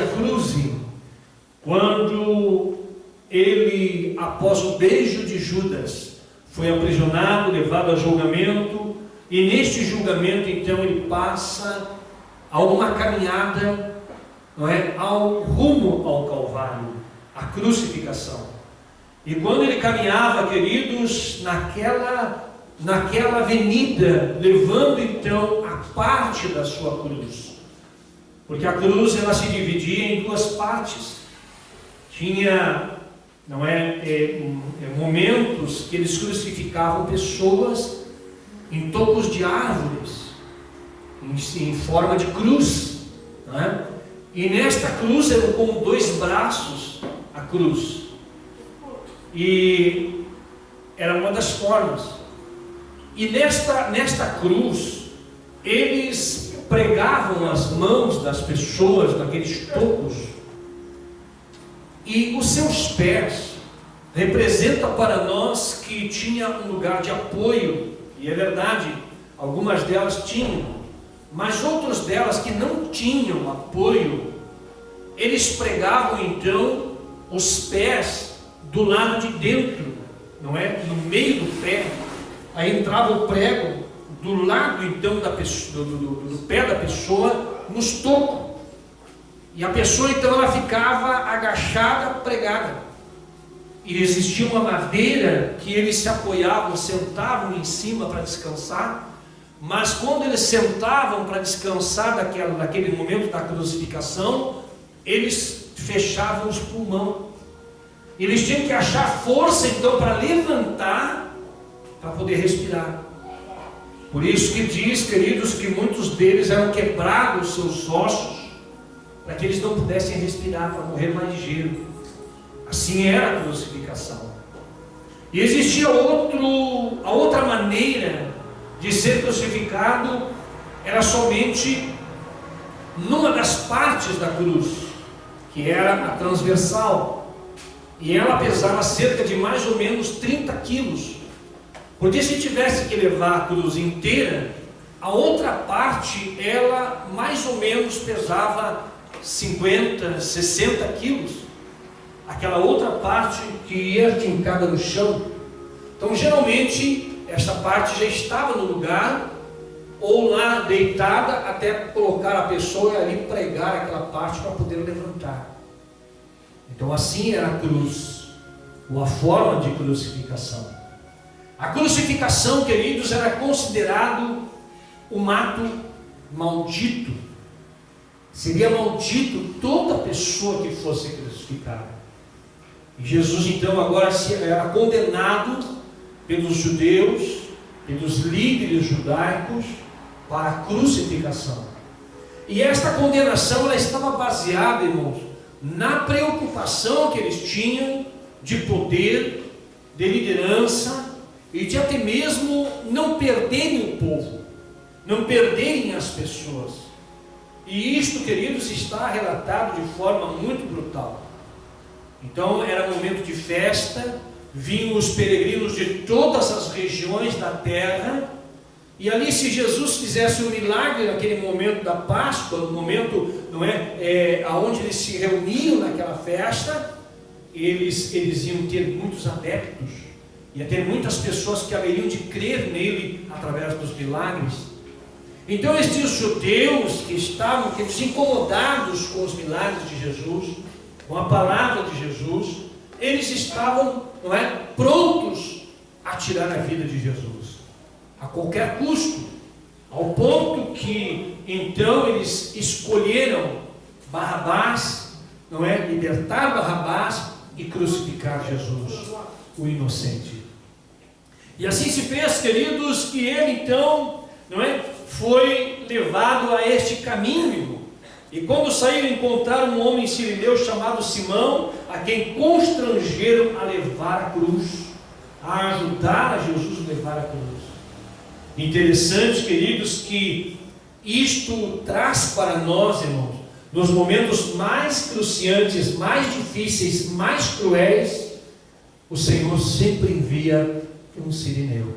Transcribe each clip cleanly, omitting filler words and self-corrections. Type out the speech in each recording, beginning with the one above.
cruz, quando ele, após o beijo de Judas, foi aprisionado, levado a julgamento, e neste julgamento então ele passa a uma caminhada, não é, ao rumo ao Calvário, a crucificação. E quando ele caminhava, queridos, naquela avenida, levando então a parte da sua cruz, porque a cruz ela se dividia em duas partes. Tinha, não é, momentos que eles crucificavam pessoas em tocos de árvores, em forma de cruz, não é? E nesta cruz era com dois braços a cruz, e era uma das formas. E nesta cruz eles pregavam as mãos das pessoas naqueles tocos, e os seus pés representam para nós que tinha um lugar de apoio, e é verdade, algumas delas tinham, mas outras delas que não tinham apoio, eles pregavam então os pés do lado de dentro, não é? No meio do pé, aí entrava o prego do lado então da pessoa, do pé da pessoa, nos tocos, e a pessoa então ela ficava agachada, pregada, e existia uma madeira que eles se apoiavam, sentavam em cima para descansar. Mas quando eles sentavam para descansar naquele momento da crucificação, eles fechavam os pulmões. Eles tinham que achar força então para levantar, para poder respirar. Por isso que diz, queridos, que muitos deles eram quebrados os seus ossos, para que eles não pudessem respirar, para morrer mais ligeiro. Assim era a crucificação. E existia a outra maneira de ser crucificado, era somente numa das partes da cruz, que era a transversal, e ela pesava cerca de mais ou menos 30 quilos, porque se tivesse que levar a cruz inteira, a outra parte, ela mais ou menos pesava 50, 60 quilos, aquela outra parte que ia fincada no chão. Então geralmente esta parte já estava no lugar, ou lá deitada, até colocar a pessoa e ali pregar aquela parte para poder levantar. Então assim era a cruz, ou a forma de crucificação. A crucificação, queridos, era considerado um ato maldito. Seria maldito toda pessoa que fosse crucificada. E Jesus então agora era condenado pelos judeus, pelos líderes judaicos, para a crucificação. E esta condenação ela estava baseada, irmãos, na preocupação que eles tinham de poder, de liderança, e de até mesmo não perderem o povo, não perderem as pessoas. E isto, queridos, está relatado de forma muito brutal. Então era momento de festa, vinham os peregrinos de todas as regiões da terra, e ali, se Jesus fizesse um milagre naquele momento da Páscoa, no momento, não é, aonde eles se reuniam naquela festa, eles iam ter muitos adeptos, ia ter muitas pessoas que haveriam de crer nele através dos milagres. Então estes judeus que estavam incomodados com os milagres de Jesus, com a palavra de Jesus, eles estavam, não é, prontos a tirar a vida de Jesus, a qualquer custo, ao ponto que então eles escolheram Barrabás, não é, libertar Barrabás e crucificar Jesus, o inocente. E assim se fez, queridos, que ele então, não é, foi levado a este caminho. E quando saíram, encontraram um homem sirineu chamado Simão, a quem constrangeram a levar a cruz, a ajudar a Jesus a levar a cruz. Interessante, queridos, que isto traz para nós, irmãos, nos momentos mais cruciantes, mais difíceis, mais cruéis, o Senhor sempre envia um sirineu.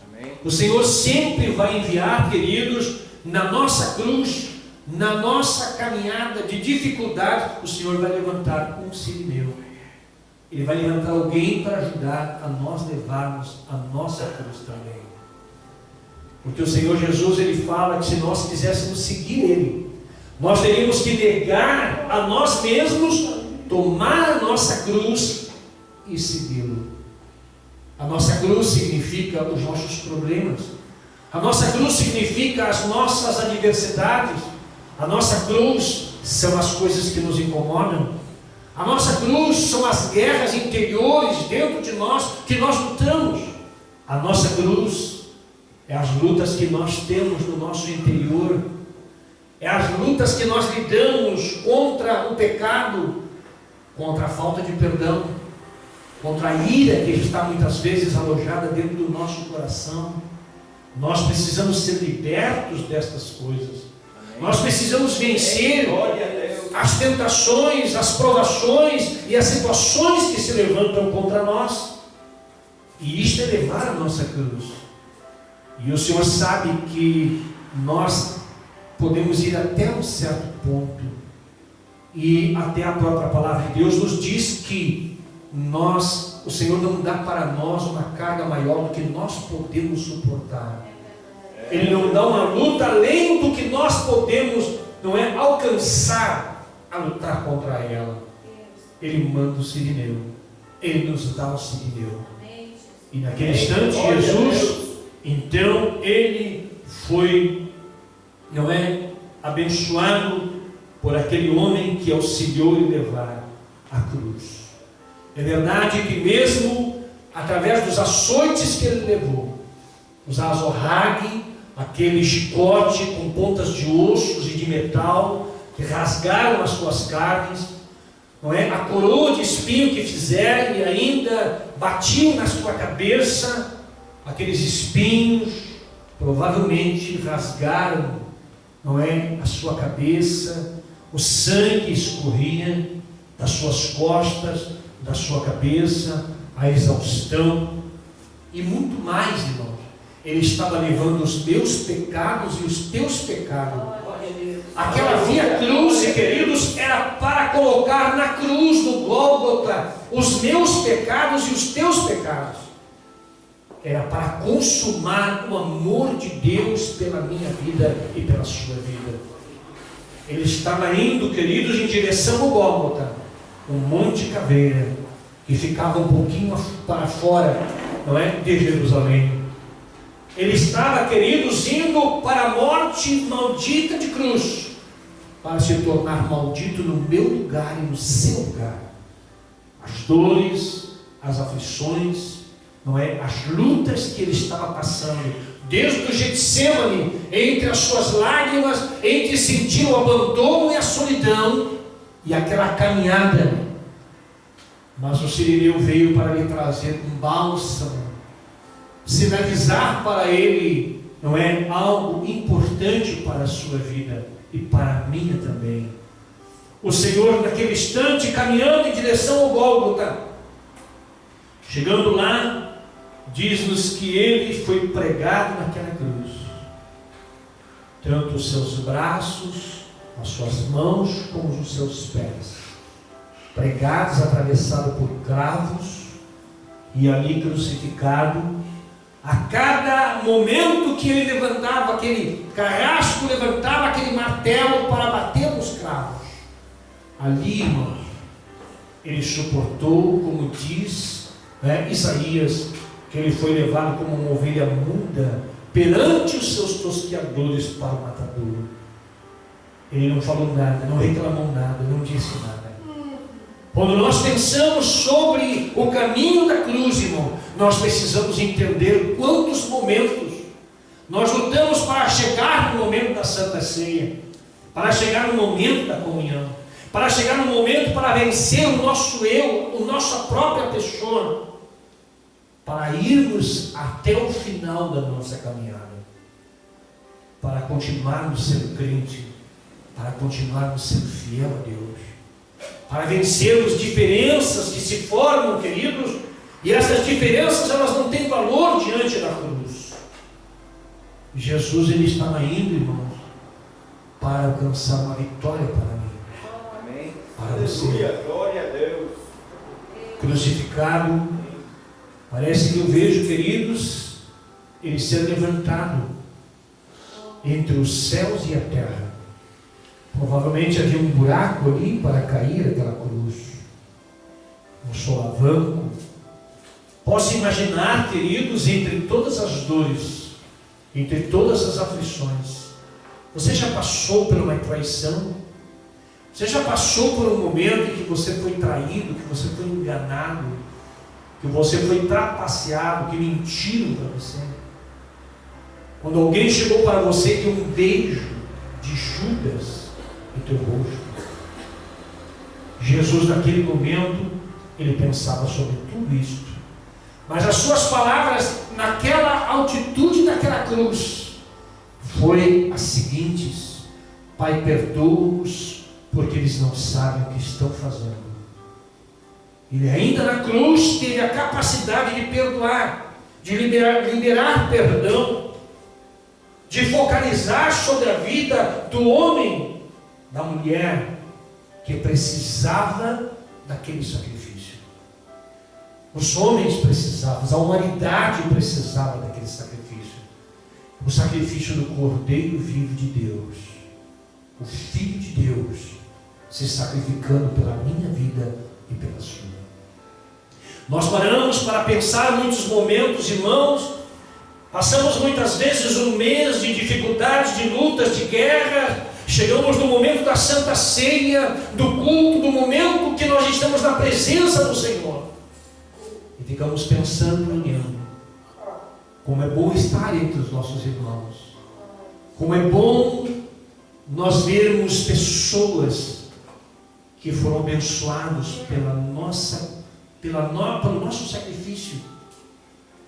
Amém. O Senhor sempre vai enviar, queridos, na nossa cruz, na nossa caminhada de dificuldade, o Senhor vai levantar um sirineu. Ele vai levantar alguém para ajudar a nós levarmos a nossa cruz também. Porque o Senhor Jesus, Ele fala que se nós quiséssemos seguir Ele, nós teríamos que negar a nós mesmos, tomar a nossa cruz e segui-lo. A nossa cruz significa os nossos problemas. A nossa cruz significa as nossas adversidades. A nossa cruz são as coisas que nos incomodam. A nossa cruz são as guerras interiores dentro de nós que nós lutamos. A nossa cruz é as lutas que nós temos no nosso interior. É as lutas que nós lidamos contra o pecado, contra a falta de perdão, contra a ira que está muitas vezes alojada dentro do nosso coração. Nós precisamos ser libertos destas coisas. Nós precisamos vencer as tentações, as provações e as situações que se levantam contra nós. E isto é levar a nossa cruz. E o Senhor sabe que nós podemos ir até um certo ponto. E até a própria palavra de Deus nos diz que o Senhor não dá para nós uma carga maior do que nós podemos suportar. Ele não dá uma luta além do que nós podemos, alcançar a lutar contra ela. Ele manda o sirineu. Ele nos dá o sirineu. E naquele instante, Jesus, então, ele foi, abençoado por aquele homem que auxiliou ele levar a cruz. É verdade que mesmo através dos açoites que ele levou, os azorrague, aquele chicote com pontas de ossos e de metal que rasgaram as suas carnes, a coroa de espinho que fizeram e ainda batiam na sua cabeça, aqueles espinhos provavelmente rasgaram, a sua cabeça, o sangue escorria das suas costas, da sua cabeça, a exaustão e muito mais, irmãos. Ele estava levando os meus pecados e os teus pecados. Aquela via cruz, queridos, era para colocar na cruz, no Gólgota, os meus pecados e os teus pecados. Era para consumar o amor de Deus pela minha vida e pela sua vida. Ele estava indo, queridos, em direção ao Gólgota, um monte caveira, que ficava um pouquinho para fora, de Jerusalém. Ele estava, queridos, indo para a morte maldita de cruz, para se tornar maldito no meu lugar e no seu lugar. As dores, as aflições, as lutas que ele estava passando, desde o Getsêmani, entre as suas lágrimas, entre sentir o abandono e a solidão, e aquela caminhada. Mas o sirineu veio para lhe trazer um bálsamo, sinalizar para ele, algo importante para a sua vida e para a minha também. O Senhor, naquele instante, caminhando em direção ao Gólgota, chegando lá, diz-nos que ele foi pregado naquela cruz, tanto os seus braços, as suas mãos, como os seus pés, pregados, atravessados por cravos, e ali crucificado. A cada momento que ele levantava aquele carrasco, levantava aquele martelo para bater nos cravos, ali, irmãos, ele suportou, como diz Isaías, que ele foi levado como uma ovelha muda perante os seus tosqueadores para o matadouro. Ele não falou nada, não reclamou nada, não disse nada. Quando nós pensamos sobre o caminho da cruz, irmão, nós precisamos entender quantos momentos nós lutamos para chegar no momento da Santa Ceia, para chegar no momento da comunhão, para chegar no momento para vencer o nosso eu, a nossa própria pessoa, para irmos até o final da nossa caminhada, para continuarmos sendo crente, para continuarmos sendo fiel a Deus, para vencermos diferenças que se formam, queridos, e essas diferenças elas não têm valor diante da cruz. Jesus, ele estava indo, irmãos, para alcançar uma vitória para mim. Amém. Para você. Aleluia, glória a Deus. Crucificado, parece que eu vejo, queridos, ele ser levantado entre os céus e a terra. Provavelmente havia um buraco ali para cair aquela cruz, um solavanco. Posso imaginar, queridos, entre todas as dores, entre todas as aflições, você já passou por uma traição? Você já passou por um momento em que você foi traído, que você foi enganado, que você foi trapaceado, que mentiram para você? Quando alguém chegou para você e deu um beijo de Judas no teu rosto. Jesus, naquele momento, ele pensava sobre tudo isto. Mas as suas palavras, naquela altitude daquela cruz, foi as seguintes: Pai, perdoa-os, porque eles não sabem o que estão fazendo. Ele ainda na cruz teve a capacidade de perdoar, de liberar perdão, de focalizar sobre a vida do homem, da mulher, que precisava daquele sacrifício. Os homens precisavam, a humanidade precisava daquele sacrifício. O sacrifício do Cordeiro vivo de Deus, o Filho de Deus, se sacrificando pela minha vida e pela sua. Nós paramos para pensar muitos momentos, irmãos. Passamos muitas vezes um mês de dificuldades, de lutas, de guerra. Chegamos no momento da Santa Ceia, do culto, do momento que nós estamos na presença do Senhor. E ficamos pensando e olhando. Como é bom estar entre os nossos irmãos. Como é bom nós vermos pessoas que foram abençoados pelo nosso sacrifício,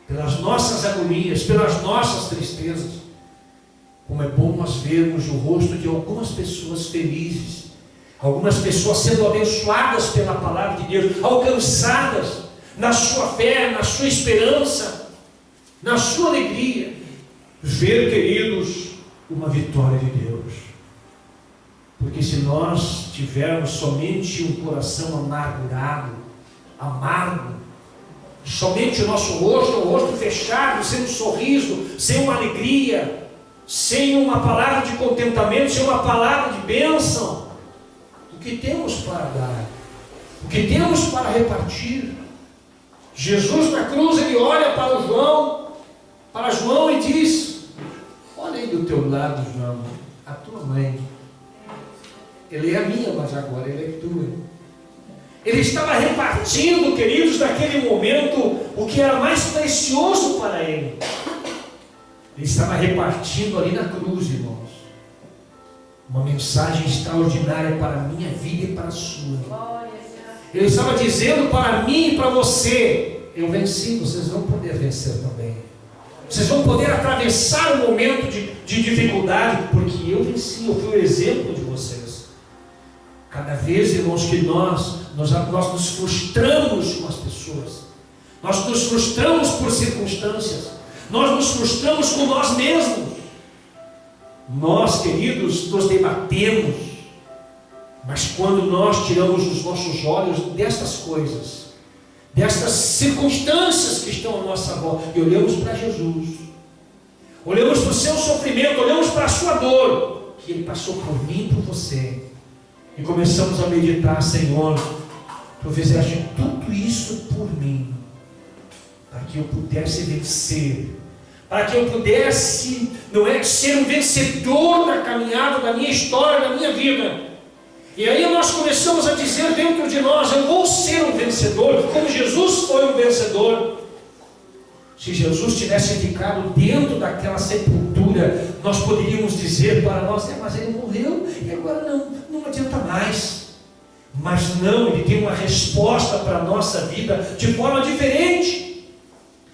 pelas nossas agonias, pelas nossas tristezas. Como é bom nós vermos o rosto de algumas pessoas felizes, algumas pessoas sendo abençoadas pela palavra de Deus, alcançadas na sua fé, na sua esperança, na sua alegria. Ver, queridos, uma vitória de Deus. Porque se nós tivermos somente um coração amargurado, amargo, somente o nosso rosto, o rosto fechado, sem um sorriso, sem uma alegria, sem uma palavra de contentamento, sem uma palavra de bênção, o que temos para dar? O que temos para repartir? Jesus na cruz, ele olha para João e diz: olha aí do teu lado, João, a tua mãe. Ele é a minha, mas agora ele é tua. Ele estava repartindo, queridos, naquele momento, o que era mais precioso para ele. Ele estava repartindo ali na cruz, irmãos, uma mensagem extraordinária para a minha vida e para a sua. Ele estava dizendo para mim e para você: eu venci, vocês vão poder vencer também. Vocês vão poder atravessar o momento de dificuldade, porque eu venci, eu fui o exemplo de vocês. Cada vez, irmãos, que nós nos frustramos com as pessoas, nós nos frustramos por circunstâncias, nós nos frustramos com nós mesmos. Nós, queridos, nos debatemos, mas quando nós tiramos os nossos olhos destas coisas, destas circunstâncias que estão à nossa volta, e olhamos para Jesus, olhamos para o seu sofrimento, olhamos para a sua dor, que Ele passou por mim e por você, e começamos a meditar: Senhor, Tu fizeste tudo isso por mim, para que eu pudesse vencer, para que eu pudesse, ser um vencedor na caminhada da minha história, da minha vida. E aí nós começamos a dizer dentro de nós: eu vou ser um vencedor, como Jesus foi um vencedor. Se Jesus tivesse ficado dentro daquela sepultura, nós poderíamos dizer para nós: mas ele morreu e agora não adianta mais. Mas não, Ele tem uma resposta para a nossa vida de forma diferente.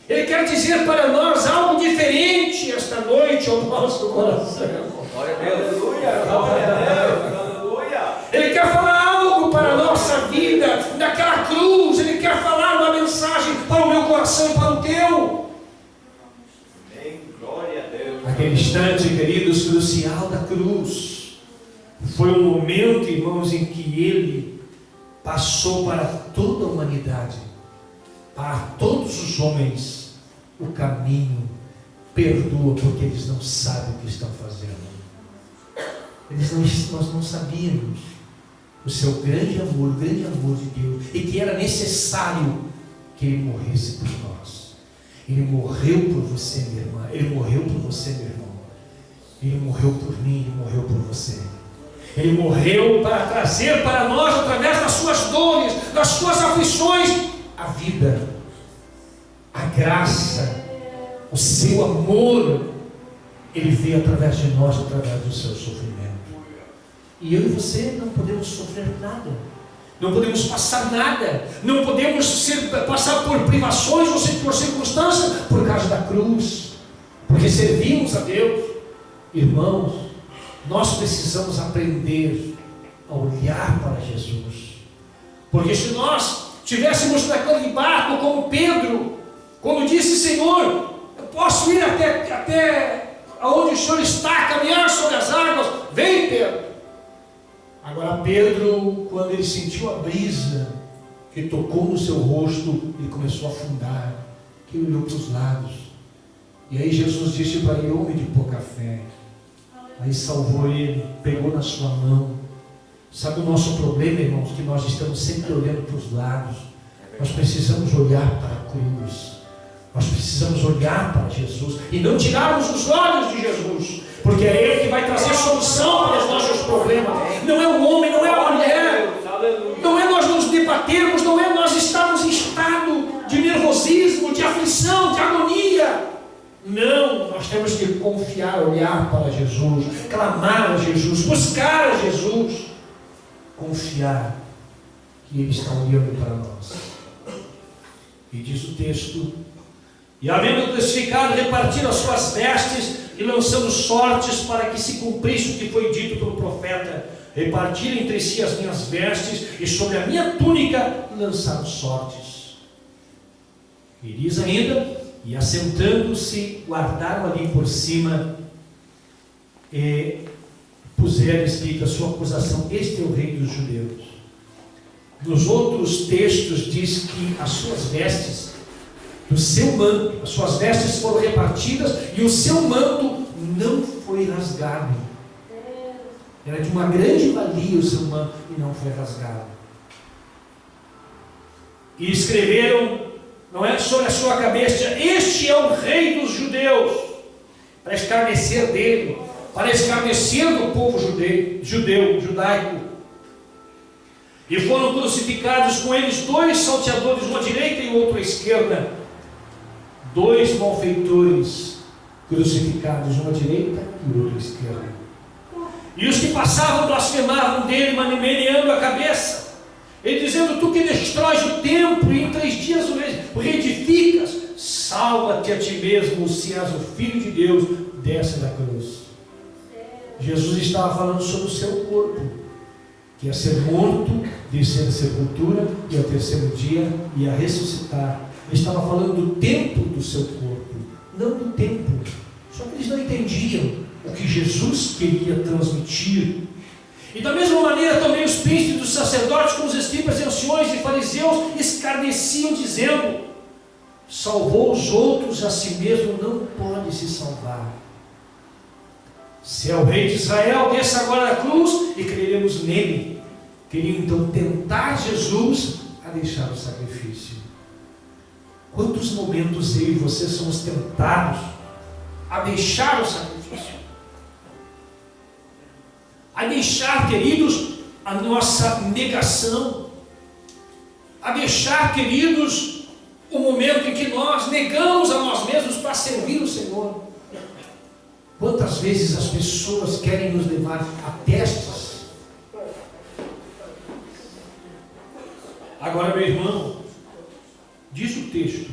Ele quer dizer para nós algo diferente esta noite ao nosso coração. Glória a Deus. Aleluia. Glória a Deus. Aleluia. Ele quer falar algo para a nossa vida, naquela cruz. Ele quer falar uma mensagem para o meu coração e para o teu. Amém. Glória a Deus. Aquele instante, queridos, crucial da cruz, foi um momento, irmãos, em que ele passou para toda a humanidade, para todos os homens, o caminho. Perdoa, porque eles não sabem o que estão fazendo. Nós não sabíamos o seu grande amor, o grande amor de Deus, e que era necessário que ele morresse por nós. Ele morreu por você, minha irmã. Ele morreu por você, meu irmão. Ele morreu por mim, ele morreu por você. Ele morreu para trazer para nós, através das suas dores, das suas aflições, a vida, a graça, o seu amor. Ele veio através de nós, através do seu sofrimento. E eu e você não podemos sofrer nada, não podemos passar nada, não podemos passar por privações ou por circunstâncias por causa da cruz, porque servimos a Deus. Irmãos, nós precisamos aprender a olhar para Jesus, porque se nós estivéssemos naquele barco como Pedro, quando disse: Senhor, eu posso ir até aonde o Senhor está, caminhar sobre as águas, vem, Pedro. Agora Pedro, quando ele sentiu a brisa que tocou no seu rosto, ele começou a afundar, que ele olhou para os lados, e aí Jesus disse para ele: homem de pouca fé. Aí salvou ele, pegou na sua mão. Sabe o nosso problema, irmãos? Que nós estamos sempre olhando para os lados. Nós precisamos olhar para a cruz, nós precisamos olhar para Jesus e não tirarmos os olhos de Jesus, porque é Ele que vai trazer solução para os nossos problemas. Não é o homem, não é a mulher, não é nós nos debatermos, não é nós estarmos em estado de nervosismo, de aflição, de agonia. Não, nós temos que confiar, olhar para Jesus, clamar a Jesus, buscar a Jesus, confiar que Ele está olhando para nós. E diz o texto: e havendo crucificado, repartiram as suas vestes e lançando sortes para que se cumprisse o que foi dito pelo profeta: repartiram entre si as minhas vestes e sobre a minha túnica lançaram sortes. E diz ainda: e assentando-se, guardaram ali por cima e puseram escrita a sua acusação: este é o rei dos judeus. Nos outros textos diz que as suas vestes, do seu manto, as suas vestes foram repartidas e o seu manto não foi rasgado. Era de uma grande valia o seu manto e não foi rasgado. E escreveram, não é, sobre a sua cabeça: este é o rei dos judeus, para escarnecer dele, para escarnecer do povo judaico. E foram crucificados com eles 2 salteadores, um à direita e outro à esquerda. 2 malfeitores crucificados, um à direita e outro à esquerda. E os que passavam blasfemavam dele, meneando a cabeça, ele dizendo: tu que destróis o templo e em 3 dias o reedificas, salva-te a ti mesmo, se és o Filho de Deus, desce da cruz. Jesus estava falando sobre o seu corpo, que ia ser morto, descer da sepultura, e ao 3º dia ia ressuscitar. Ele estava falando do tempo do seu corpo, não do tempo. Só que eles não entendiam o que Jesus queria transmitir. E da mesma maneira também os príncipes dos sacerdotes, com os escribas e anciões e fariseus, escarneciam, dizendo: salvou os outros, a si mesmo não pode se salvar. Se é o rei de Israel, desça agora da cruz e creremos nele. Queriam então tentar Jesus a deixar o sacrifício. Quantos momentos eu e você somos tentados a deixar o sacrifício, a deixar, queridos, a nossa negação, a deixar, queridos, o momento em que nós negamos a nós mesmos para servir o Senhor. Quantas vezes as pessoas querem nos levar a testes? Agora, meu irmão, diz o texto: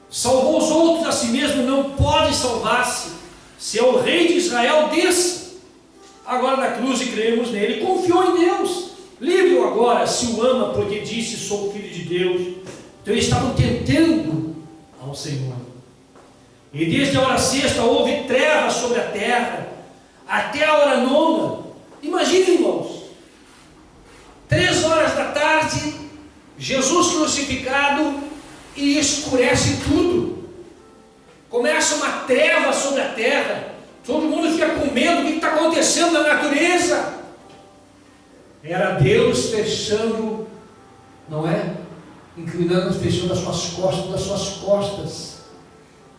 salvou os outros, a si mesmo não pode salvar-se. Se é o rei de Israel, desça agora da cruz e cremos nele. Confiou em Deus, livre-o agora, se o ama, porque disse: sou filho de Deus. Então eles estavam tentando ao Senhor. E desde a hora 6ª houve trevas sobre a terra, até a hora 9ª, Imagine, irmãos, 3 horas da tarde, Jesus crucificado, e escurece tudo. Começa uma treva sobre a terra. Todo mundo fica com medo do que está acontecendo na natureza. Era Deus fechando, não é? Inclinando, fechando das suas costas,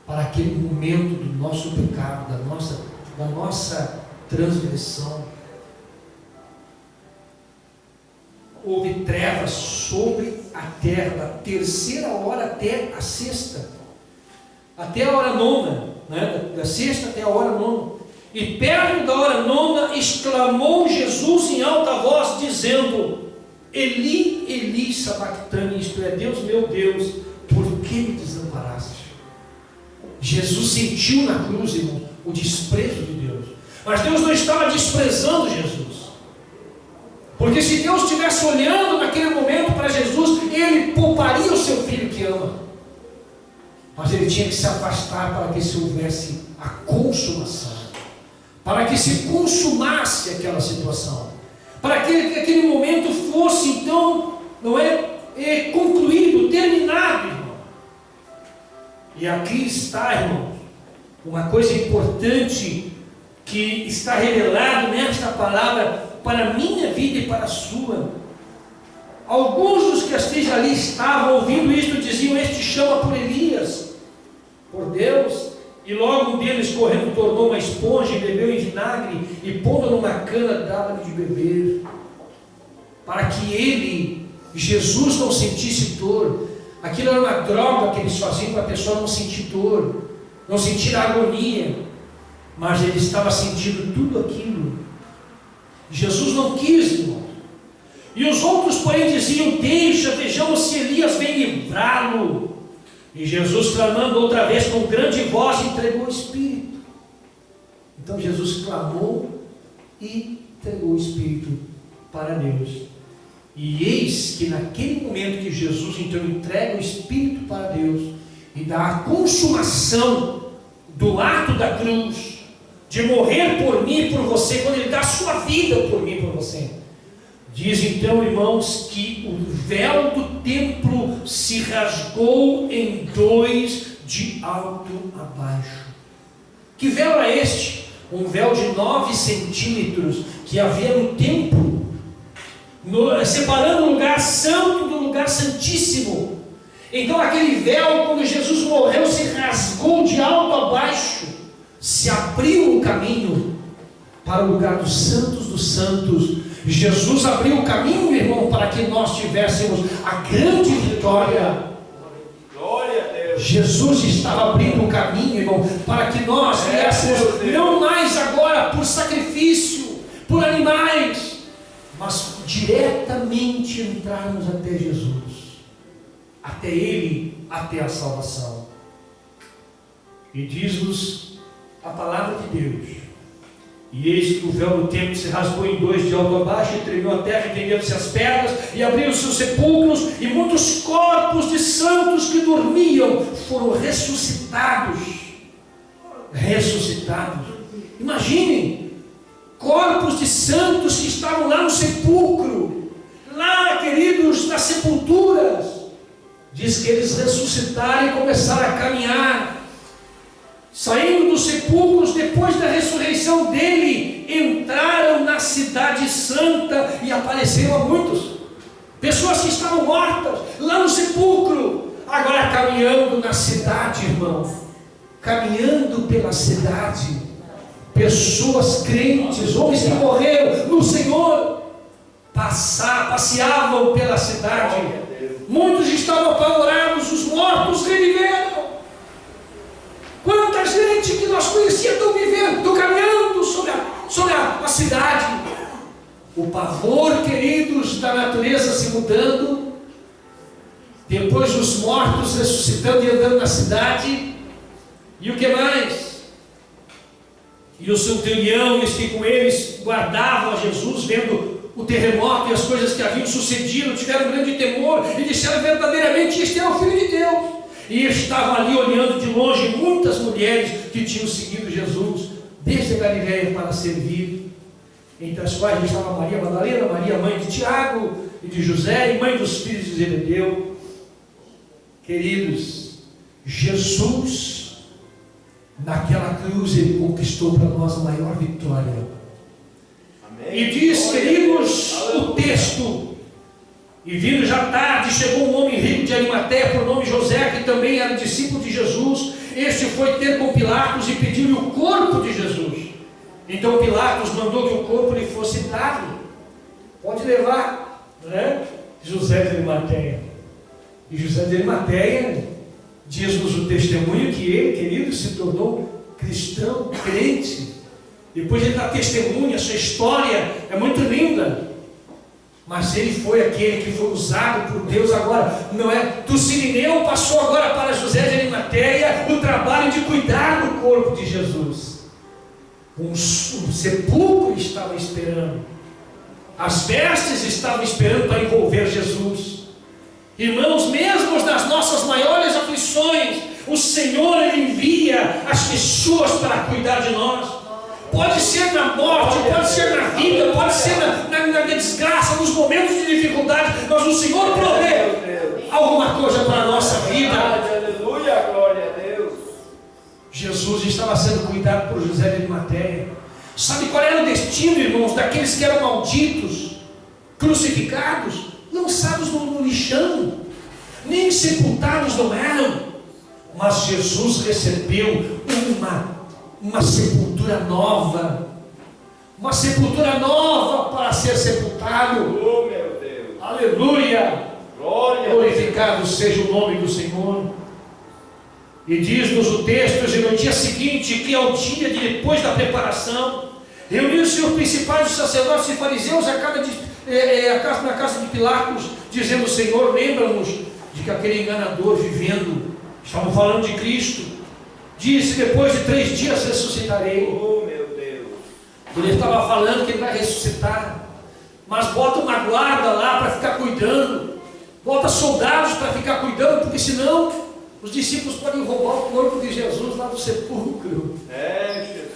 para aquele momento do nosso pecado, da nossa transgressão. Houve trevas sobre a terra, da 3ª hora até a 6ª, até a hora 9ª, né? Da 6ª até a hora 9ª. E perto da hora 9ª, exclamou Jesus em alta voz, dizendo: Eli, Eli, sabactani, isto é, Deus, meu Deus, por que me desamparaste? Jesus sentiu na cruz, irmão, o desprezo de Deus. Mas Deus não estava desprezando Jesus. Porque se Deus estivesse olhando naquele momento para Jesus, Ele pouparia o seu filho que ama. Mas Ele tinha que se afastar para que se houvesse a consumação, para que se consumasse aquela situação, para que aquele momento fosse então, não é, concluído, terminado, irmão. E aqui está, irmão, uma coisa importante que está revelado nesta palavra para a minha vida e para a sua. Alguns dos que ali estavam ouvindo isto diziam: este chama por Elias, por Deus. E logo um deles, correndo, tornou uma esponja e bebeu em vinagre, e pondo numa cana, dava-lhe de beber, para que Jesus, não sentisse dor. Aquilo era uma droga que eles faziam para a pessoa não sentir dor, não sentir agonia, mas ele estava sentindo tudo aquilo. Jesus não quis, irmão. E os outros, porém, diziam: deixa, vejamos se Elias vem livrá-lo. E Jesus, clamando outra vez com grande voz, entregou o Espírito. Então Jesus clamou e entregou o Espírito para Deus. E eis que naquele momento que Jesus então entrega o Espírito para Deus e dá a consumação do ato da cruz, de morrer por mim e por você, quando Ele dá a sua vida por mim e por você, diz então, irmãos, que o véu do templo se rasgou em 2 de alto a baixo. Que véu era este? Um véu de 9 centímetros que havia no templo, separando o lugar santo do lugar santíssimo. Então aquele véu, quando Jesus morreu, se rasgou de alto a baixo, se abriu um caminho para o lugar dos santos. Jesus abriu o caminho, irmão, para que nós tivéssemos a grande vitória. Glória a Deus. Jesus estava abrindo o caminho, irmão, para que nós viéssemos, não mais agora por sacrifício, por animais, mas diretamente entrarmos até Jesus, até Ele, até a salvação. E diz-nos a palavra de Deus: e eis que o véu do templo se rasgou em 2 de alto a baixo, e tremeu a terra, e tenderam-se as pedras, e abriram-se os sepulcros, e muitos corpos de santos que dormiam foram ressuscitados. Imaginem, corpos de santos que estavam lá no sepulcro, lá, queridos, nas sepulturas. Diz que eles ressuscitaram e começaram a caminhar, saindo dos sepulcros depois da ressurreição dele, entraram na cidade santa e apareceram a muitos. Pessoas que estavam mortas lá no sepulcro, agora caminhando na cidade, irmão, caminhando pela cidade. Pessoas crentes, homens que morreram no Senhor, passeavam pela cidade. Muitos estavam apavorados, os mortos reviveram. Quanta gente que nós conhecíamos estão vivendo, estão caminhando sobre a cidade. O pavor, queridos, da natureza se mudando, depois os mortos ressuscitando e andando na cidade. E o que mais? E o centurião e os que com eles guardavam a Jesus, vendo o terremoto e as coisas que haviam sucedido, tiveram grande temor e disseram: verdadeiramente este é o Filho de Deus. E estavam ali olhando de longe muitas mulheres que tinham seguido Jesus desde a Galileia para servir. entre as quais estava Maria Madalena, Maria mãe de Tiago e de José, e mãe dos filhos de Zebedeu. Queridos, Jesus, naquela cruz, Ele conquistou para nós a maior vitória. Amém. E diz, queridos, o texto: e vindo já tarde, chegou um homem rico de Arimateia, por nome José, que também era discípulo de Jesus. Este foi ter com Pilatos e pediu-lhe o corpo de Jesus. Então Pilatos mandou que o corpo lhe fosse dado. Pode levar, né? José de Arimateia. E José de Arimateia, diz-nos o testemunho que ele, querido, se tornou cristão, crente. Depois ele dá testemunho, a sua história é muito linda. Mas ele foi aquele que foi usado por Deus agora, não é? Do Sirineu passou agora para José de Arimateia o trabalho de cuidar do corpo de Jesus. Um sepulcro estava esperando, as vestes estavam esperando para envolver Jesus. Irmãos, mesmo nas nossas maiores aflições, o Senhor Ele envia as pessoas para cuidar de nós. Pode ser na morte, pode ser na vida, pode ser na desgraça, nos momentos de dificuldade, mas o Senhor provê alguma coisa para a nossa vida. Aleluia, glória a Deus. Jesus estava sendo cuidado por José de Arimateia. Sabe qual era o destino, irmãos, daqueles que eram malditos, crucificados, lançados no lixão, nem sepultados não eram, mas Jesus recebeu uma sepultura nova, para ser sepultado. Oh, meu Deus. Aleluia, glorificado seja o nome do Senhor. E diz-nos o texto, e no dia seguinte, que é o dia depois da preparação, reuniram-se os principais dos sacerdotes e fariseus na casa de Pilatos, dizendo: Senhor, lembra-nos de que aquele enganador vivendo, estavam falando de Cristo, disse: depois de 3 dias ressuscitarei. Oh, meu Deus. Ele estava falando que ele vai ressuscitar, mas bota uma guarda lá para ficar cuidando, bota soldados para ficar cuidando, porque senão os discípulos podem roubar o corpo de Jesus lá do sepulcro. Jesus.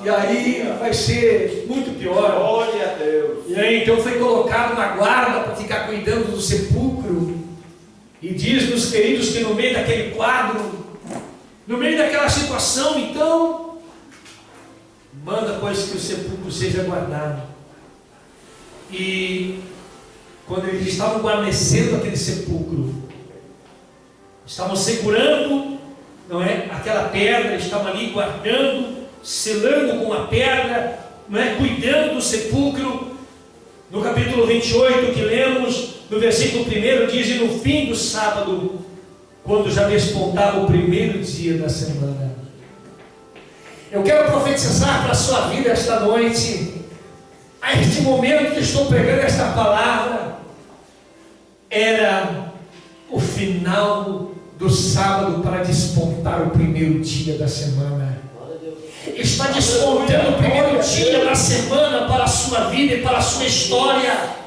E aí vai ser muito pior. Glória a Deus. E aí então foi colocado uma guarda para ficar cuidando do sepulcro. E diz-nos, queridos, que no meio daquele quadro, no meio daquela situação, então, manda, pois, que o sepulcro seja guardado. E quando eles estavam guarnecendo aquele sepulcro, estavam segurando, não é, aquela pedra, estavam ali guardando, selando com a pedra, não é, cuidando do sepulcro. No capítulo 28 que lemos, no versículo 1, diz: e no fim do sábado, quando já despontava o primeiro dia da semana. Eu quero profetizar para a sua vida esta noite, a este momento que estou pregando esta palavra, era o final do sábado para despontar o primeiro dia da semana. Está despontando o primeiro dia da semana para a sua vida e para a sua história.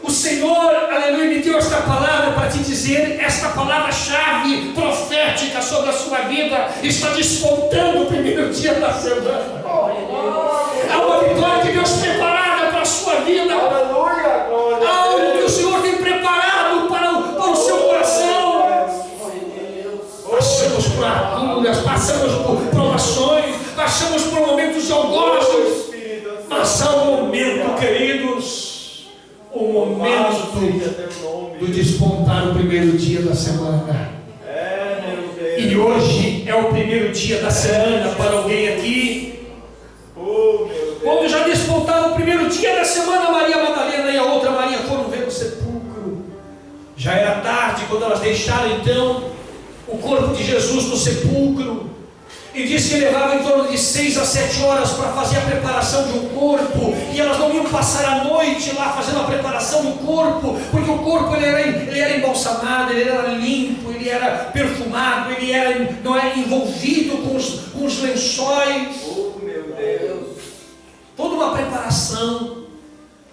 O Senhor, aleluia, me deu esta palavra para te dizer, esta palavra-chave profética sobre a sua vida. Está despontando o primeiro dia da semana. Há uma vitória de Deus preparada para a sua vida. Aleluia, glória. Há algo que o Senhor tem preparado para o seu coração. Passamos por agulhas, passamos por provações, passamos por momentos de algozes, mas há um momento, queridos, o momento do despontar o primeiro dia da semana. E hoje é o primeiro dia da semana para alguém aqui. Quando já despontaram o primeiro dia da semana, Maria Madalena e a outra Maria foram ver o sepulcro. Já era tarde quando elas deixaram então o corpo de Jesus no sepulcro. E diz que levava em torno de 6 a 7 horas para fazer a preparação de um corpo. E elas não iam passar a noite lá fazendo a preparação do corpo, porque o corpo ele era embalsamado, ele era limpo, ele era perfumado, ele era, não era envolvido com os lençóis. Oh, meu Deus. Toda uma preparação.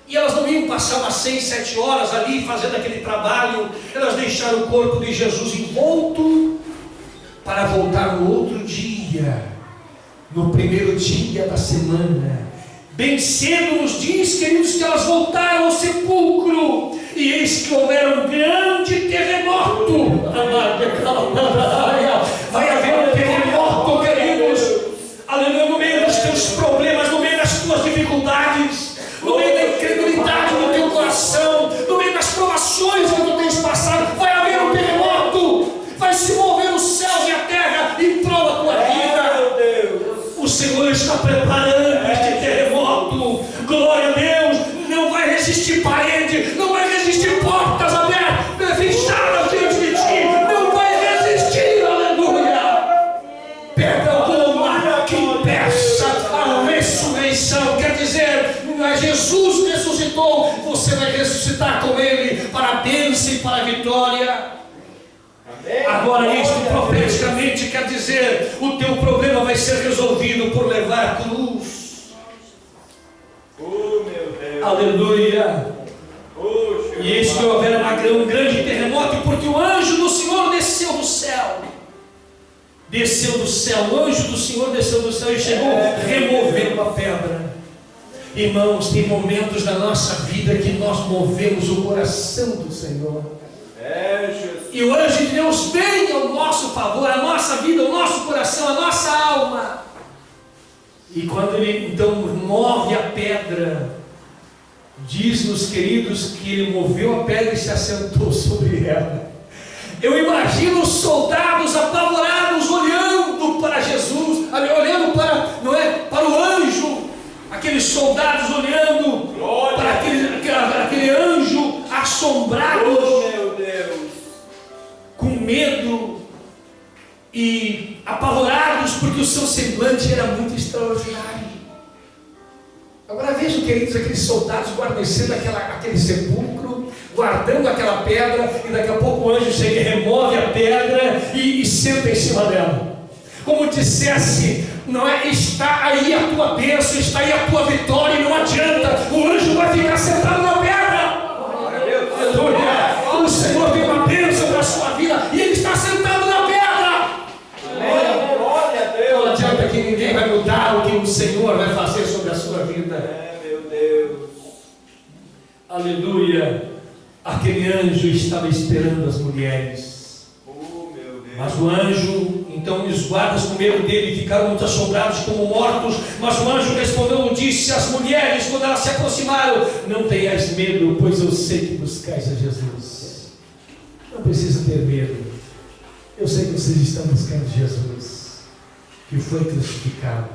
E elas não iam passar umas 6, 7 horas ali fazendo aquele trabalho. Elas deixaram o corpo de Jesus envolto para voltar no outro dia, no primeiro dia da semana, Bem cedo nos diz, queridos, que elas voltaram ao sepulcro, e eis que houver um grande terremoto. Vai haver um terremoto, queridos, aleluia, no meio dos teus problemas, no meio das tuas dificuldades, no meio da incredulidade do teu coração, no meio das provações que tu tens passado. Vai haver um terremoto, vai se mover os céus e a terra em prol da tua vida. O Senhor está preparando este terremoto. Glória a Deus. Não vai resistir parede, não vai resistir portas abertas, fechadas diante de ti. Não vai resistir, aleluia. Pedra alguma que impeça a ressurreição. Quer dizer, Jesus ressuscitou, você vai ressuscitar com Ele para a bênção e para a vitória. Agora isto profeticamente quer dizer, o teu problema vai ser resolvido por levar a cruz. Oh, meu Deus. Aleluia. E eis que houver um grande terremoto, porque o anjo do Senhor desceu do céu. Desceu do céu, o anjo do Senhor desceu do céu e chegou removendo a pedra. Irmãos, tem momentos da nossa vida que nós movemos o coração do Senhor. E o anjo de Deus vem ao nosso favor, a nossa vida, o nosso coração, a nossa alma. E quando ele então move a pedra, diz-nos, queridos, que ele moveu a pedra e se assentou sobre ela. Eu imagino os soldados apavorados olhando para Jesus, olhando para, não é, para o anjo, aqueles soldados olhando para aquele anjo assombrados, com medo e apavorados, porque o seu semblante era muito extraordinário. Agora vejam, queridos, aqueles soldados guarnecendo aquele sepulcro, guardando aquela pedra, e daqui a pouco o anjo chega e remove a pedra e senta em cima dela, como dissesse, não é, está aí a tua bênção, está aí a tua vitória, e não adianta, o anjo vai ficar sentado na pedra. Aleluia. O Senhor tem uma bênção para a sua vida e Ele está sentado na pedra. Não adianta que ninguém vai mudar o que o Senhor vai fazer sobre a sua vida. Meu Deus. Aleluia. Aquele anjo estava esperando as mulheres. Meu Deus. Mas o anjo, então os guardas com medo dele ficaram muito assombrados como mortos. Mas o anjo respondeu e disse às mulheres, quando elas se aproximaram: não tenhais medo, pois eu sei que buscais a Jesus. Não precisa ter medo. Eu sei que vocês estão buscando Jesus, que foi crucificado.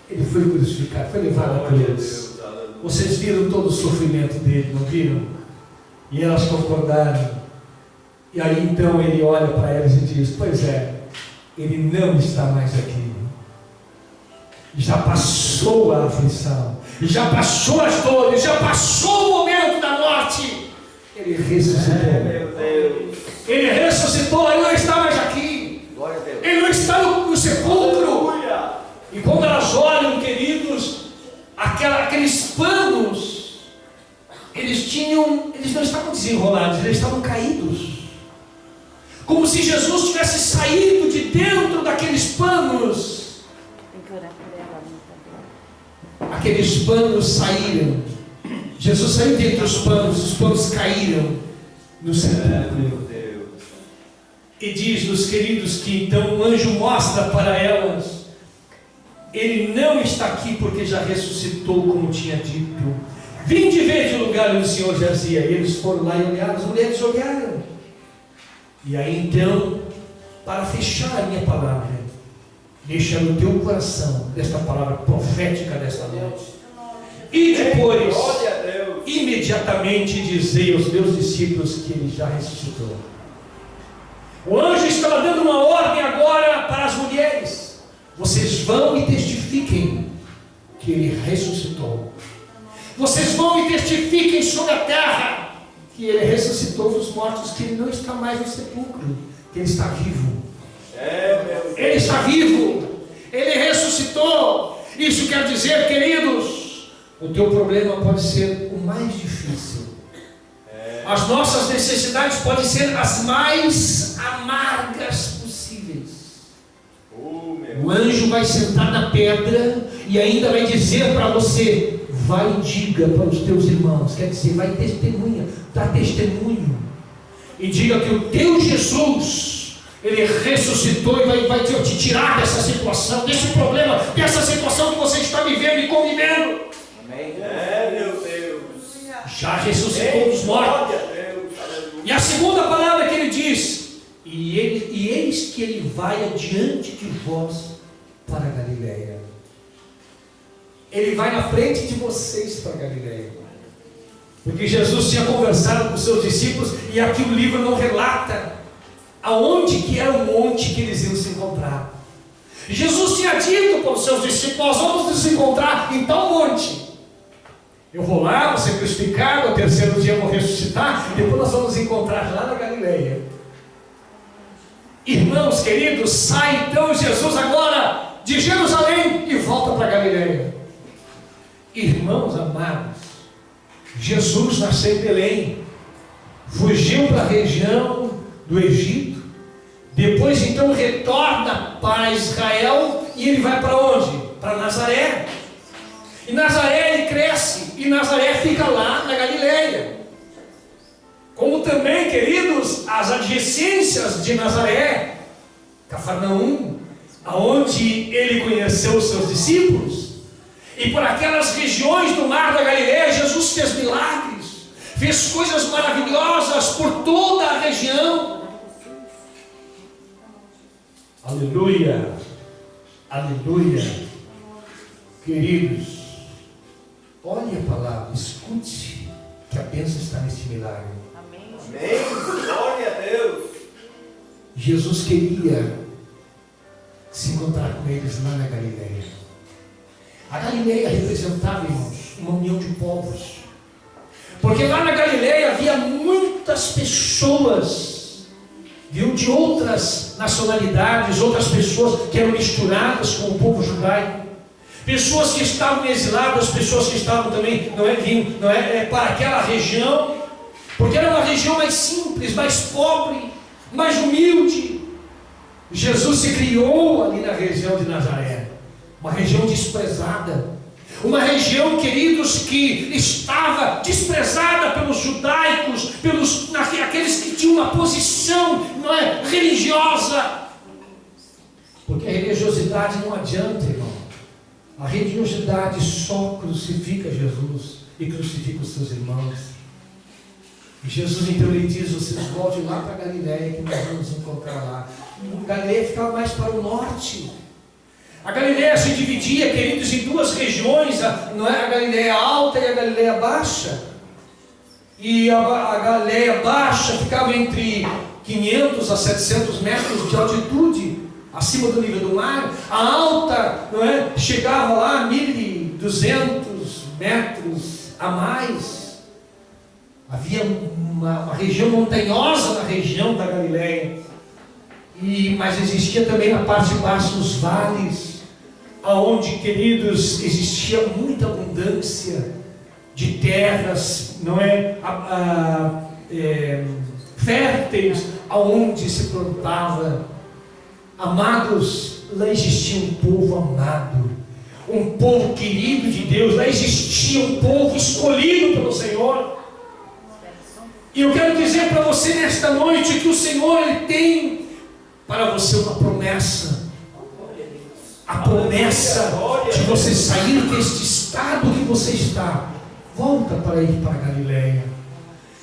Ele foi crucificado, foi levado à cruz. Vocês viram todo o sofrimento dele, não viram? E elas concordaram. E aí então ele olha para elas e diz: pois é, ele não está mais aqui. Já passou a aflição, já passou as dores, já passou o momento da morte. Ele ressuscitou. Meu Deus. Ele ressuscitou, ele não está mais aqui. Glória a Deus. Ele não está no sepulcro. Aleluia. E quando elas olham, queridos, aqueles panos, eles não estavam desenrolados, eles estavam caídos. Como se Jesus tivesse saído de dentro daqueles panos. Aqueles panos saíram. Jesus saiu dentre os panos caíram no sepulcro. Meu Deus. E diz-nos, queridos, que então o anjo mostra para elas: ele não está aqui porque já ressuscitou, como tinha dito. Vinde ver de lugar onde o Senhor jazia. E eles foram lá e olharam, as mulheres olharam. E aí então, para fechar a minha palavra, deixa no teu coração desta palavra profética desta noite. E depois, imediatamente dizei aos meus discípulos que ele já ressuscitou. O anjo estava dando uma ordem agora para as mulheres: vocês vão e testifiquem que ele ressuscitou. Vocês vão e testifiquem sobre a terra que ele ressuscitou dos mortos, que ele não está mais no sepulcro, que ele está vivo. Ele está vivo. Ele ressuscitou. Isso quer dizer, queridos, o teu problema pode ser o mais difícil. As nossas necessidades podem ser as mais amargas possíveis. O anjo vai sentar na pedra e ainda vai dizer para você: vai e diga para os teus irmãos. Quer dizer, vai testemunha, dá testemunho, e diga que o teu Jesus, Ele ressuscitou e vai te tirar dessa situação, desse problema, dessa situação que você está vivendo e convivendo. Amém. Meu Deus. Já ressuscitou dos mortos. E a segunda palavra que Ele diz: e eis que Ele vai adiante de vós para a Galileia. Ele vai na frente de vocês para a Galileia. Porque Jesus tinha conversado com os seus discípulos, e aqui o livro não relata aonde que era o monte que eles iam se encontrar. Jesus tinha dito para os seus discípulos: nós vamos nos encontrar em tal monte. Eu vou lá, vou ser crucificado, ao terceiro dia eu vou ressuscitar, e depois nós vamos nos encontrar lá na Galileia. Irmãos queridos, sai então Jesus agora de Jerusalém e volta para a Galileia. Irmãos amados, Jesus nasceu em Belém, fugiu para a região do Egito, depois então retorna para Israel, e ele vai para onde? Para Nazaré. E Nazaré ele cresce, e Nazaré fica lá na Galileia. Como também, queridos, as adjacências de Nazaré, Cafarnaum, aonde ele conheceu os seus discípulos, e por aquelas regiões do mar da Galileia, Jesus fez milagres, fez coisas maravilhosas por toda a região. Aleluia, aleluia. Queridos, olhe a palavra, escute, que a bênção está neste milagre. Amém. Glória a Deus. Jesus queria se encontrar com eles lá na Galileia. A Galileia representava, irmãos, uma união de povos. Porque lá na Galileia havia muitas pessoas, viu, de outras nacionalidades, outras pessoas que eram misturadas com o povo judaico. Pessoas que estavam exiladas, pessoas que estavam também, para aquela região, porque era uma região mais simples, mais pobre, mais humilde. Jesus se criou ali na região de Nazaré, uma região desprezada, uma região, queridos, que estava desprezada pelos judaicos, aqueles que tinham uma posição religiosa, porque a religiosidade não adianta, irmão. A religiosidade só crucifica Jesus e crucifica os seus irmãos. E Jesus então ele diz: vocês voltem lá para a Galileia, que nós vamos encontrar lá. A Galileia ficava mais para o norte. A Galileia se dividia, queridos, em duas regiões, a Galileia alta e a Galileia baixa. E a Galileia baixa ficava entre 500 a 700 metros de altitude, acima do nível do mar. A alta chegava lá a 1.200 metros a mais. Havia uma região montanhosa na região da Galileia. Mas existia também na parte de baixo os vales, aonde, queridos, existia muita abundância de terras, férteis, aonde se plantava. Amados, lá existia um povo amado, um povo querido de Deus, lá existia um povo escolhido pelo Senhor. E eu quero dizer para você nesta noite que o Senhor ele tem para você uma promessa. A promessa de você sair deste estado que você está. Volta para ir para a Galileia.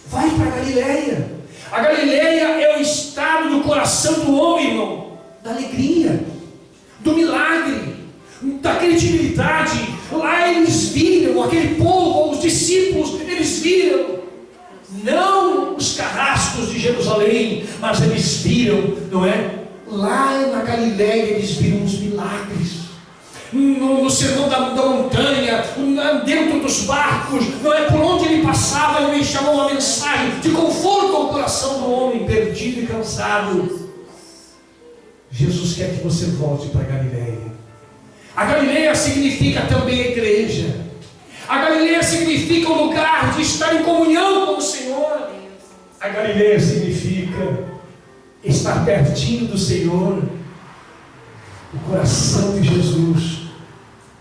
Vai para a Galileia. A Galileia é o estado do coração do homem, irmão, da alegria, do milagre, da credibilidade. Lá eles viram, aquele povo, os discípulos, eles viram não os carrascos de Jerusalém, mas eles viram, lá na Galileia eles viram os milagres. No sermão da montanha, dentro dos barcos, por onde ele passava, ele chamou uma mensagem de conforto ao coração do homem perdido e cansado. Jesus quer que você volte para a Galileia. A Galileia significa também a igreja. A Galileia significa o lugar de estar em comunhão com o Senhor. A Galileia significa estar pertinho do Senhor. O coração de Jesus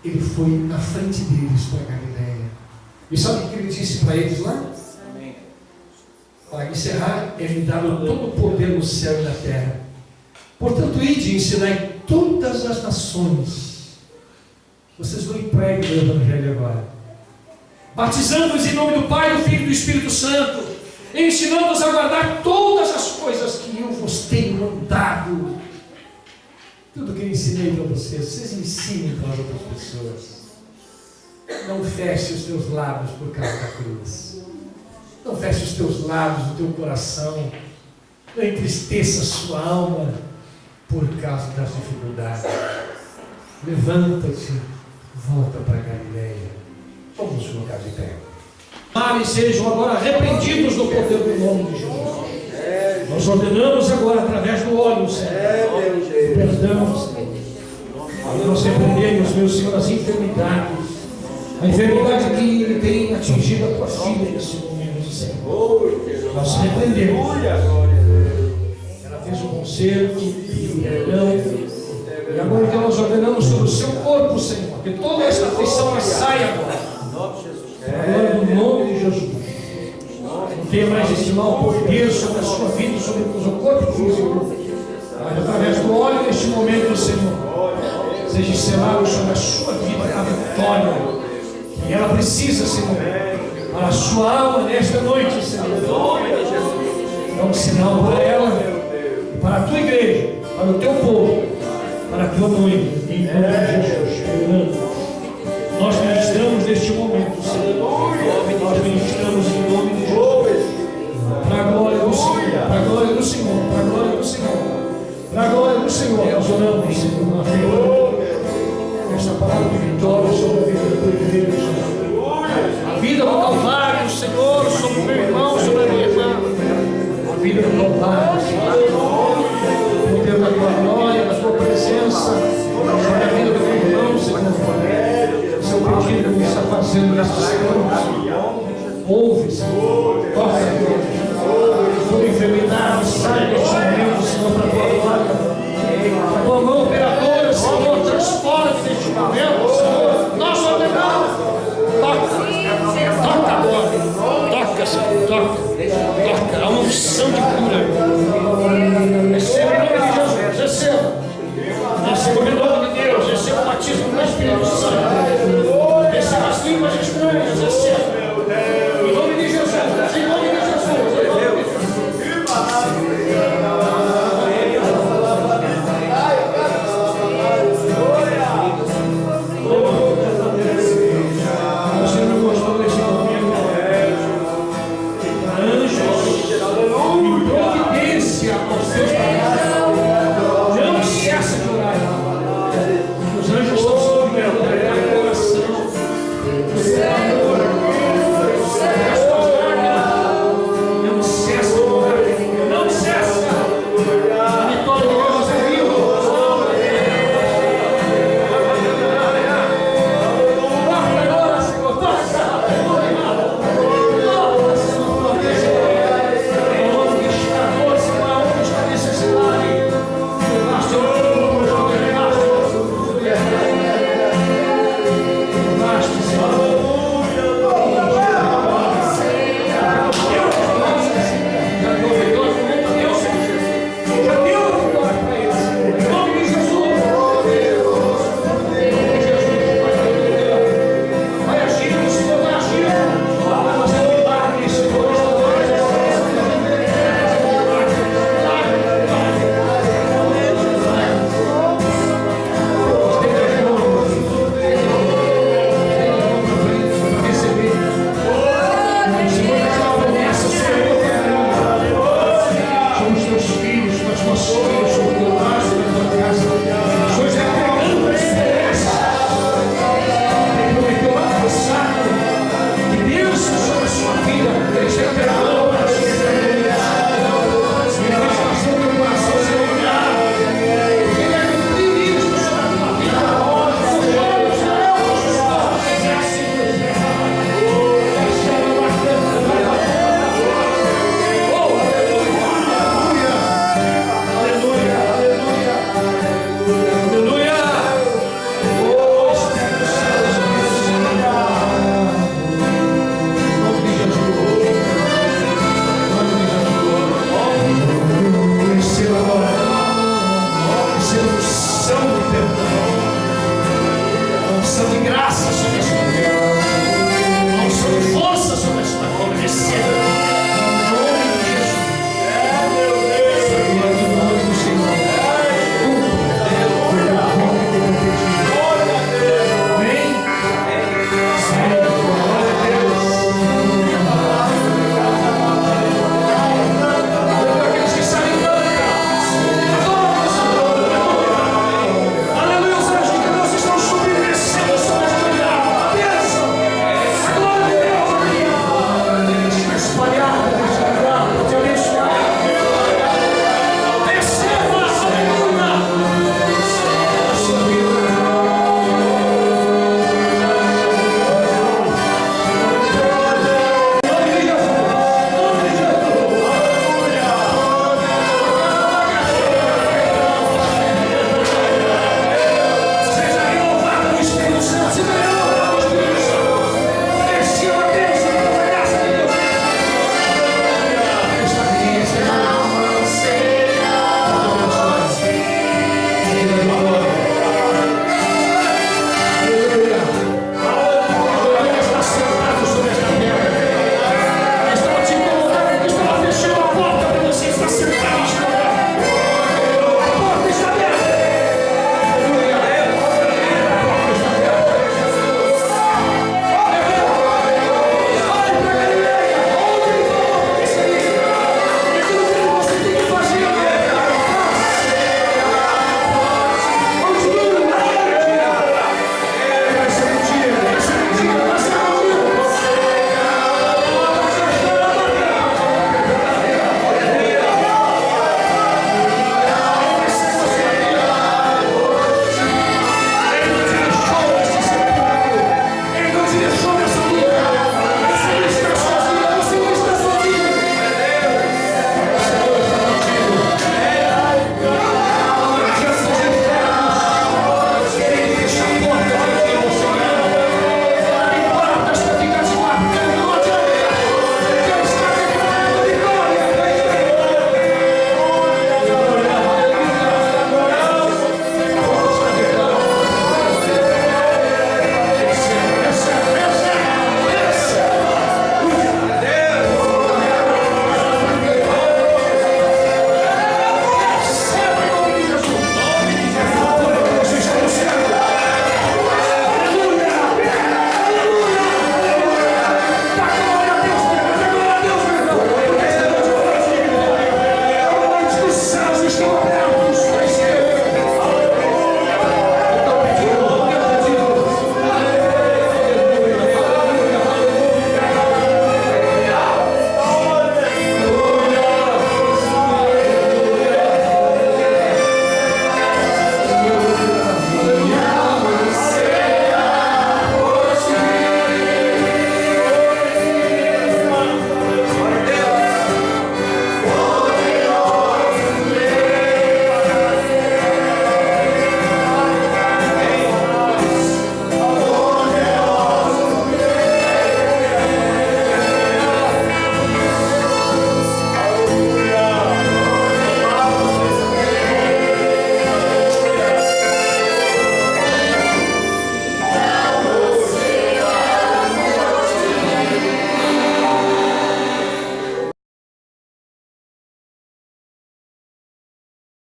ele foi na frente deles para Galileia. E sabe o que ele disse para eles lá? Para encerrar, é-me dado todo o poder no céu e na terra. Portanto, ide e ensinai todas as nações. Vocês vão e preguem o Evangelho agora. Batizando-os em nome do Pai, do Filho e do Espírito Santo, ensinando-os a guardar todas as coisas que eu vos tenho mandado. Tudo que eu ensinei para vocês ensinem para outras pessoas. Não feche os teus lábios por causa da cruz. Não feche os teus lábios, o teu coração. Não entristeça a sua alma por causa das dificuldades. Levanta-te, volta para Galileia. Vamos nos colocar de pé. Males sejam agora repreendidos no poder do nome de Jesus. Nós ordenamos agora através do óleo, Senhor. Perdão, Senhor. Nós repreendemos, meu Senhor, as enfermidades. A enfermidade que tem atingido a tua filha nesse momento, Senhor. Nós repreendemos. Ela fez o conserto, pediu perdão. E agora então nós ordenamos sobre o seu corpo, Senhor, que toda esta aflição saia agora. Agora, no nome de Jesus. Não tenha mais esse mau poder sobre a sua vida, sobre o seu corpo físico. Mas através do óleo neste momento, Senhor, seja selado sobre a sua vida a vitória. E ela precisa, Senhor, para a sua alma nesta noite, Senhor. Dá um sinal para ela, para a tua igreja, para o teu povo, para a tua noiva, em nome de Jesus. Nós ministramos neste momento, Senhor. Nós ministramos em nome de Jesus. Para a glória do Senhor, para a glória do Senhor, para a glória do Senhor, para a glória do Senhor. Nós oramos, Senhor, na fé. Esta palavra de vitória sobre a vida do teu igreja. A vida do Calvário, Senhor, sobre o meu irmão, sobre a minha irmã. A vida do Calvário, Senhor. O poder da tua glória, da tua presença, sobre a vida do meu irmão, Senhor. Seu pedido que está fazendo nesta semana. Ouve, Senhor. Toca, Deus. Toda enfermidade, sai deste momento, Senhor, para a tua glória. A tua mão operadora, Senhor, transforme neste momento, Senhor. Nós ordenamos. Toca agora. Toca, Senhor. Toca. Há uma unção de cura. Receba em nome de Jesus. Receba. Receba em nome de Deus. Receba o batismo do Espírito Santo. Receba as línguas estranhas. Receba. Em nome de Jesus. Em nome de Jesus. Anjos, em providência aos seus parentes.